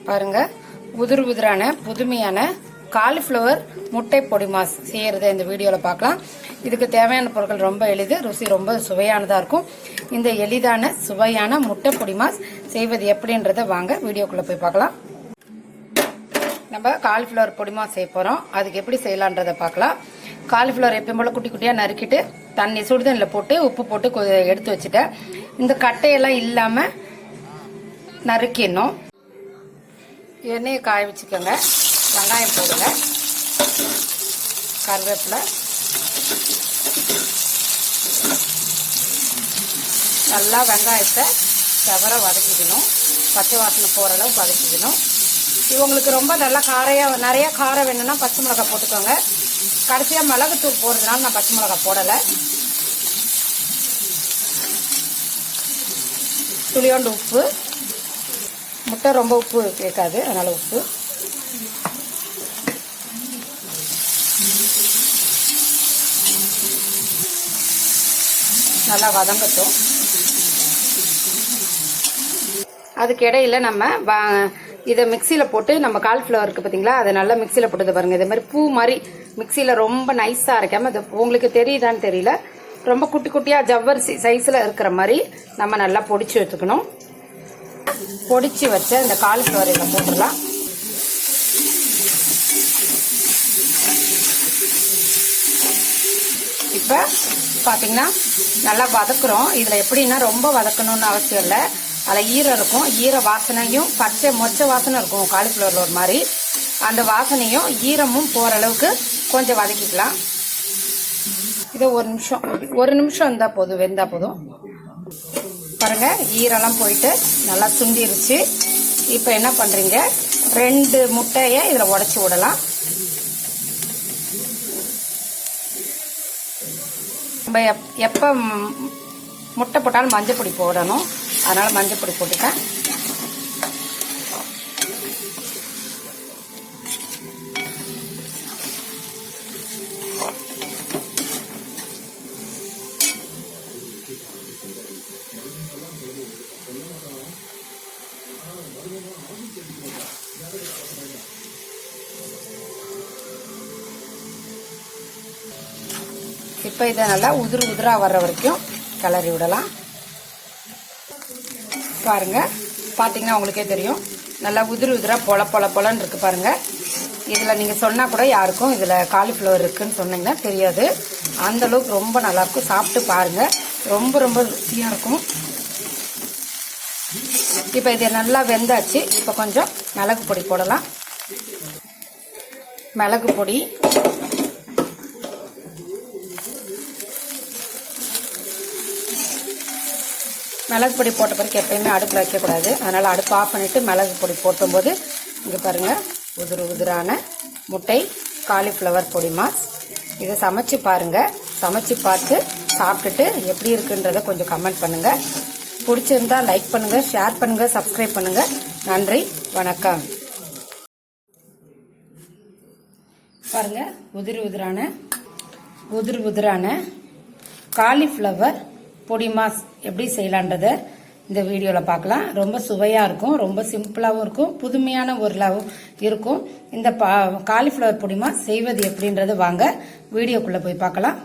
பாருங்க, உதிர் உதிரான புதுமையான காலிஃப்ளவர் முட்டை பொடிமாஸ் செய்யறத இந்த வீடியோல பார்க்கலாம். இதுக்கு தேவையான பொருட்கள் ரொம்ப எளிது, ருசி ரொம்ப சுவையானதா இருக்கும். இந்த எளிதான சுவையான முட்டை பொடிமாஸ் செய்வது எப்படின்றத வாங்க வீடியோக்குள்ள போய் பார்க்கலாம். நம்ம காலிஃப்ளவர் பொடிமாஸ் செய்ய போறோம். அதுக்கு எப்படி செய்யலான்றத பார்க்கலாம். காலிஃப்ளவர் எப்பயும் போல குட்டி குட்டியா நறுக்கிட்டு தண்ணி சுடுதண்ணில் போட்டு உப்பு போட்டு எடுத்து வச்சுட்டேன். இந்த கட்டையெல்லாம் இல்லாம நறுக்கிடணும். எண்ணெயை காய வச்சுக்கோங்க. வெங்காயம் போடுங்க, கருவேப்பிலை, நல்லா வெங்காயத்தை செவர வதக்கிக்கணும். பச்சை வாசனை போகிற அளவுக்கு வதக்கிக்கணும். இவங்களுக்கு ரொம்ப நல்லா நிறைய காரம் வேணும்னா பச்சை மிளகாய் போட்டுக்கோங்க. கடைசியாக மிளகுத்தூள் போடுறதுனால நான் பச்சை மிளகாய் போடலை. துளியோண்டு உப்பு, முட்டை ரொம்ப உப்பு கேட்காது, அதனால உப்பு. நல்லா வதங்கட்டும். அதுக்கு இடையில நம்ம இதை மிக்சியில் போட்டு நம்ம காலிஃப்ளவர் இருக்கு பார்த்தீங்களா, அதை நல்லா மிக்சியில் போட்டு பாருங்க. இதே மாதிரி பூ மாதிரி மிக்சியில் ரொம்ப நைஸாக அரைக்காம, இது உங்களுக்கு தெரியுதான்னு தெரியல, ரொம்ப குட்டி குட்டியாக ஜவ்வரிசி சைஸில் இருக்கிற மாதிரி நம்ம நல்லா பொடிச்சு வச்சுக்கணும். பொடிச்சு வச்ச இந்த காலிஃப்ளவர் இதில் போட்டுடலாம். இப்போ பார்த்தீங்கன்னா நல்லா வதக்குறோம். இதில் எப்படின்னா ரொம்ப வதக்கணும்னு அவசியம் இல்லை. அதில் ஈரம் இருக்கும், ஈர வாசனையும் மொச்ச வாசனை இருக்கும் காலிஃப்ளவரில் ஒரு மாதிரி. அந்த வாசனையும் ஈரமும் போகிற அளவுக்கு கொஞ்சம் வதக்கிக்கலாம். இதை ஒரு நிமிஷம் இருந்தால் போதும், வெந்தா போதும். பாருங்க, ஈரெல்லாம் போயிட்டு நல்லா சுண்டிருச்சு. இப்போ என்ன பண்ணுறீங்க, 2 முட்டையை இதில் உடச்சி விடலாம். நம்ம எப்போ முட்டை போட்டாலும் மஞ்சள் பொடி போடணும், அதனால் மஞ்சள் பொடி போட்டுட்டேன். இப்போ இதை நல்லா உதிரா வர்ற வரைக்கும் கிளறி விடலாம். பாருங்க, பார்த்தீங்கன்னா உங்களுக்கே தெரியும், நல்லா உதிரா பொலன்னு இருக்கு பாருங்க. இதில் நீங்கள் சொன்னால் கூட யாருக்கும் இதில் காலிஃப்ளவர் இருக்குன்னு சொன்னீங்கன்னா தெரியாது. அந்த அளவுக்கு ரொம்ப நல்லா இருக்கும். சாப்பிட்டு பாருங்க, ரொம்ப ரொம்ப ருசியாக இருக்கும். இப்போ இது நல்லா வெந்தாச்சு. இப்போ கொஞ்சம் மிளகு பொடி போடலாம். மிளகு பொடி, மிளகு பொடி போட்ட பிறகு எப்பயுமே அடுப்பில் வைக்கக்கூடாது, அதனால் அடுப்பு ஆஃப் பண்ணிவிட்டு மிளகு பொடி போட்டும்போது இங்கே பாருங்கள், உதிரான முட்டை காலிஃப்ளவர் பொடிமாஸ். இதை சமைச்சு பாருங்கள். சமைச்சு பார்த்து சாப்பிட்டுட்டு எப்படி இருக்குன்றதை கொஞ்சம் கமெண்ட் பண்ணுங்கள். பிடிச்சிருந்தா லைக் பண்ணுங்கள், ஷேர் பண்ணுங்கள், சப்ஸ்கிரைப் பண்ணுங்கள். நன்றி, வணக்கம். பாருங்கள், உதிரான காலிஃப்ளவர் பொடிமாஸ் எப்படி செய்யலான்றத இந்த வீடியோவில் பார்க்கலாம். ரொம்ப சுவையாக இருக்கும், ரொம்ப சிம்பிளாகவும் இருக்கும், புதுமையான ஊரிலாகவும் இருக்கும். இந்த காலிஃப்ளவர் பொடிமாஸ் செய்வது எப்படின்றது வாங்க வீடியோக்குள்ளே போய் பார்க்கலாம்.